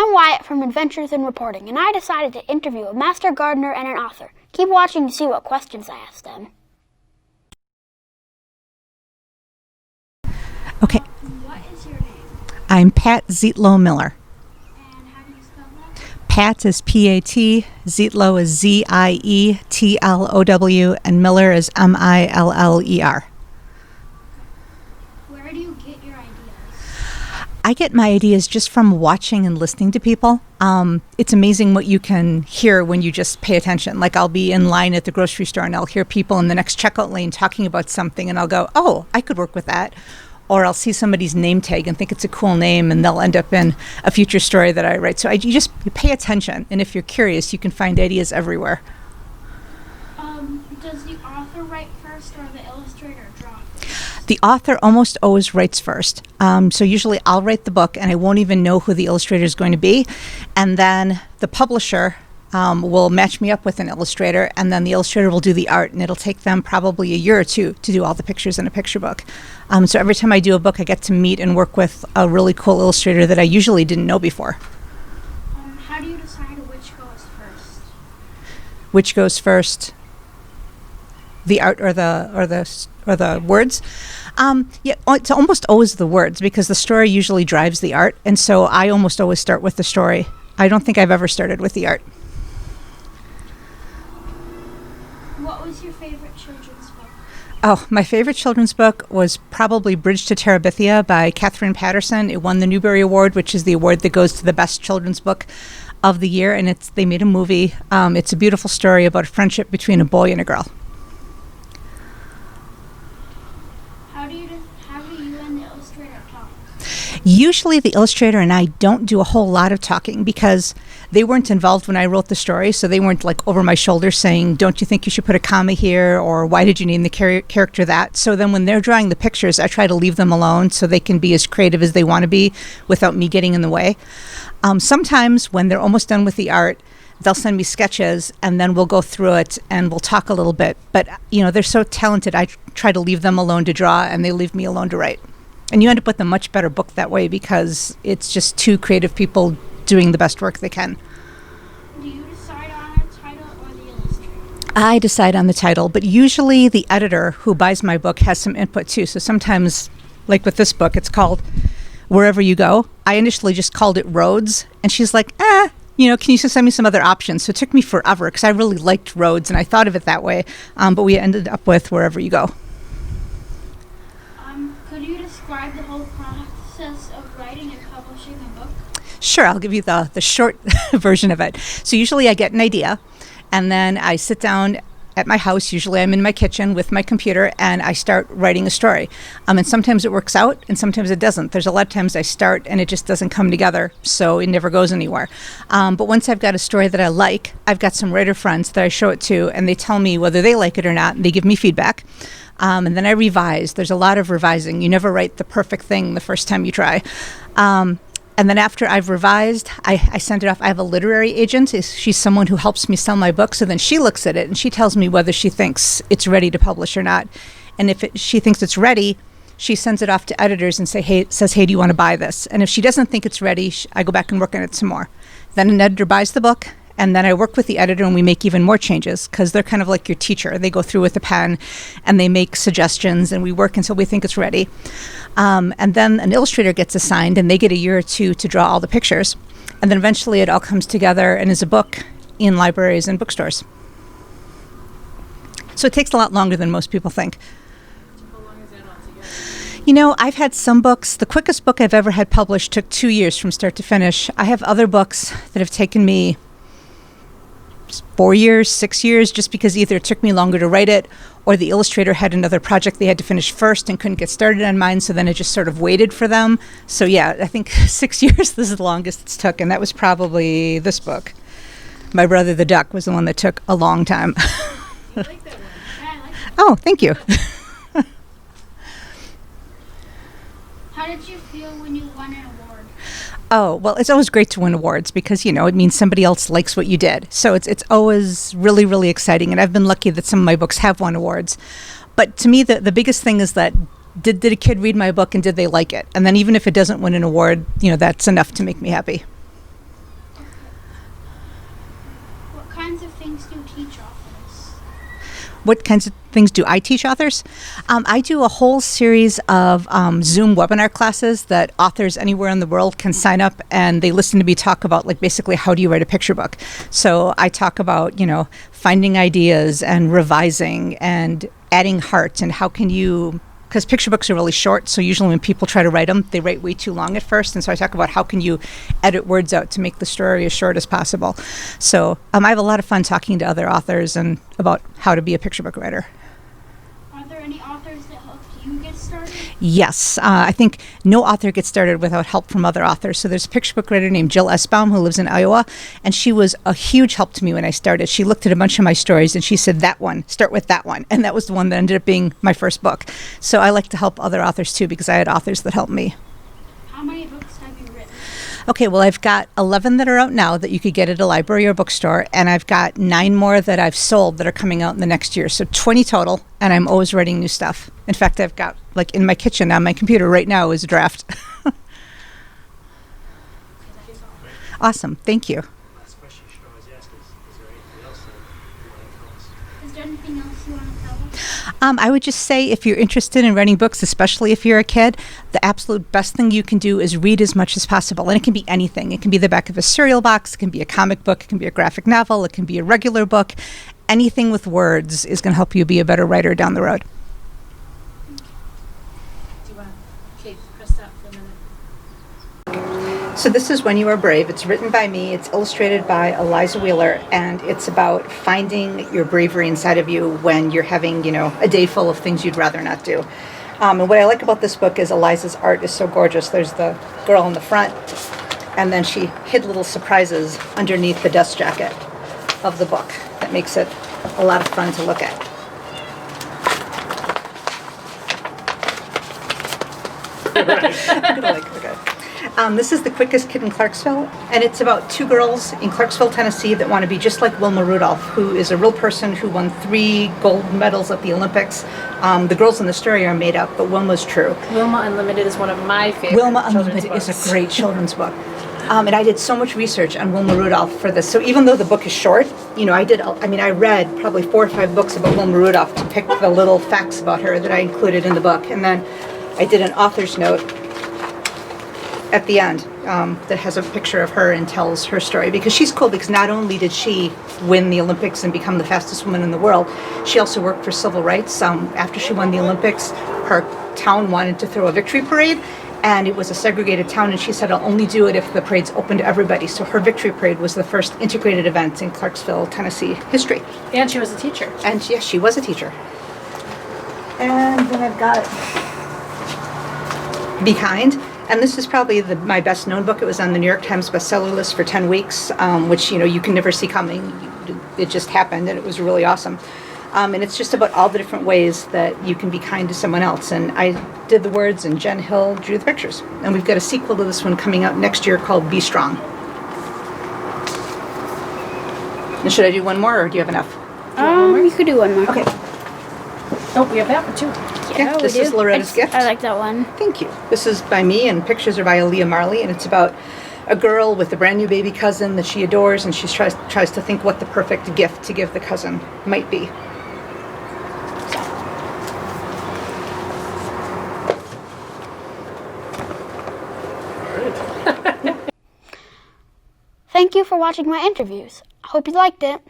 I'm Wyatt from Adventures in Reporting, and I decided to interview a master gardener and an author. Keep watching to see what questions I asked them. Okay. What is your name? I'm Pat Zietlow Miller. And how do you spell that? Pat is P-A-T, Zietlow is Z-I-E-T-L-O-W, and Miller is M-I-L-L-E-R. Where do you get your ideas? I get my ideas just from watching and listening to people. It's amazing what you can hear when you just pay attention. Like I'll be in line at the grocery store and I'll hear people in the next checkout lane talking about something and I'll go, oh, I could work with that. Or I'll see somebody's name tag and think it's a cool name and they'll end up in a future story that I write. So you pay attention, and if you're curious, you can find ideas everywhere. Does the author write first or the illustrator draw first? The author almost always writes first. So usually I'll write the book and I won't even know who the illustrator is going to be. And then the publisher will match me up with an illustrator, and then the illustrator will do the art, and it'll take them probably a year or two to do all the pictures in a picture book. So every time I do a book, I get to meet and work with a really cool illustrator that I usually didn't know before. How do you decide which goes first? Which goes first? The art or the words? It's almost always the words, because the story usually drives the art, and so I almost always start with the story. I don't think I've ever started with the art. What was your favorite children's book? Oh, my favorite children's book was probably Bridge to Terabithia by Catherine Patterson. It won the Newbery Award, which is the award that goes to the best children's book of the year, and they made a movie. It's a beautiful story about a friendship between a boy and a girl. How do you and the illustrator talk? Usually the illustrator and I don't do a whole lot of talking because they weren't involved when I wrote the story, so they weren't like over my shoulder saying, don't you think you should put a comma here, or why did you name the character that? So then when they're drawing the pictures, I try to leave them alone so they can be as creative as they want to be without me getting in the way. Sometimes when they're almost done with the art, they'll send me sketches and then we'll go through it and we'll talk a little bit. But, they're so talented, I try to leave them alone to draw and they leave me alone to write. And you end up with a much better book that way because it's just two creative people doing the best work they can. Do you decide on a title or the illustrator? I decide on the title, but usually the editor who buys my book has some input too. So sometimes, like with this book, it's called Wherever You Go. I initially just called it Roads, and she's like, can you just send me some other options? So it took me forever because I really liked Roads and I thought of it that way, but we ended up with Wherever You Go. Could you describe the whole process of writing and publishing a book? Sure, I'll give you the short version of it. So usually I get an idea, and then I sit down at my house. Usually I'm in my kitchen with my computer, and I start writing a story. And sometimes it works out, and sometimes it doesn't. There's a lot of times I start, and it just doesn't come together, so it never goes anywhere. But once I've got a story that I like, I've got some writer friends that I show it to, and they tell me whether they like it or not, and they give me feedback. And then I revise. There's a lot of revising. You never write the perfect thing the first time you try. And then after I've revised, I send it off. I have a literary agent. She's someone who helps me sell my book. So then she looks at it and she tells me whether she thinks it's ready to publish or not. And if she thinks it's ready, she sends it off to editors and says, hey, do you want to buy this? And if she doesn't think it's ready, I go back and work on it some more. Then an editor buys the book. And then I work with the editor and we make even more changes because they're kind of like your teacher. They go through with a pen and they make suggestions and we work until we think it's ready. And then an illustrator gets assigned and they get a year or two to draw all the pictures. And then eventually it all comes together and is a book in libraries and bookstores. So it takes a lot longer than most people think. How long is that altogether? I've had some books. The quickest book I've ever had published took 2 years from start to finish. I have other books that have taken me 4 years, 6 years, just because either it took me longer to write it or the illustrator had another project they had to finish first and couldn't get started on mine, so then it just sort of waited for them. So yeah, I think 6 years, this is the longest it's took, and that was probably this book. My Brother the Duck was the one that took a long time. I like that one. Yeah, I like that. Oh, thank you. How did you feel when you won an award? Oh, well, it's always great to win awards because, it means somebody else likes what you did. So it's always really, really exciting. And I've been lucky that some of my books have won awards. But to me, the biggest thing is that did a kid read my book and did they like it? And then even if it doesn't win an award, that's enough to make me happy. What kinds of things do I teach authors? I do a whole series of Zoom webinar classes that authors anywhere in the world can sign up, and they listen to me talk about, like, basically how do you write a picture book. So I talk about, finding ideas and revising and adding heart, and how can you, because picture books are really short, so usually when people try to write them, they write way too long at first, and so I talk about how can you edit words out to make the story as short as possible. So I have a lot of fun talking to other authors and about how to be a picture book writer. Are there any authors that helped you get started? Yes, I think no author gets started without help from other authors. So there's a picture book writer named Jill Esbaum who lives in Iowa, and she was a huge help to me when I started. She looked at a bunch of my stories and she said, that one, start with that one. And that was the one that ended up being my first book. So I like to help other authors too, because I had authors that helped me. How many books have you written? Okay, well, I've got 11 that are out now that you could get at a library or bookstore, and I've got 9 more that I've sold that are coming out in the next year. So 20 total, and I'm always writing new stuff. In fact, I've got, like, in my kitchen on my computer right now is a draft. Awesome, thank you. Last question you should always ask is there anything else that you want to tell us? Is there anything else you want to tell us? I would just say, if you're interested in writing books, especially if you're a kid, the absolute best thing you can do is read as much as possible. And it can be anything. It can be the back of a cereal box. It can be a comic book. It can be a graphic novel. It can be a regular book. Anything with words is going to help you be a better writer down the road. Do you want to press that for a minute? So this is When You Are Brave. It's written by me. It's illustrated by Eliza Wheeler, and it's about finding your bravery inside of you when you're having, a day full of things you'd rather not do. And what I like about this book is Eliza's art is so gorgeous. There's the girl in the front, and then she hid little surprises underneath the dust jacket of the book. That makes it a lot of fun to look at. This is The Quickest Kid in Clarksville, and it's about 2 girls in Clarksville, Tennessee that want to be just like Wilma Rudolph, who is a real person who won 3 gold medals at the Olympics. The girls in the story are made up, but Wilma's true. Wilma Unlimited is one of my favorite Wilma children's Unlimited is books. a great children's book. And I did so much research on Wilma Rudolph for this. So even though the book is short, I read probably 4 or 5 books about Wilma Rudolph to pick the little facts about her that I included in the book. And then I did an author's note at the end that has a picture of her and tells her story, because she's cool, because not only did she win the Olympics and become the fastest woman in the world, she also worked for civil rights. After she won the Olympics, her town wanted to throw a victory parade, and it was a segregated town, and she said, I'll only do it if the parade's open to everybody. So her victory parade was the first integrated event in Clarksville, Tennessee history. And she was a teacher. And yes, she was a teacher. And then I've got Be Kind. And this is probably my best known book. It was on the New York Times bestseller list for 10 weeks, which, you can never see coming. It just happened, and it was really awesome. And it's just about all the different ways that you can be kind to someone else. And I did the words, and Jen Hill drew the pictures. And we've got a sequel to this one coming out next year called Be Strong. And should I do one more, or do you have enough? You could do one more. Okay. Oh, we have that one too. Yeah, we this do. is Loretta's gift. I like that one. Thank you. This is by me, and pictures are by Aaliyah Marley, and it's about a girl with a brand new baby cousin that she adores, and she tries to think what the perfect gift to give the cousin might be. Thank you for watching my interviews. I hope you liked it.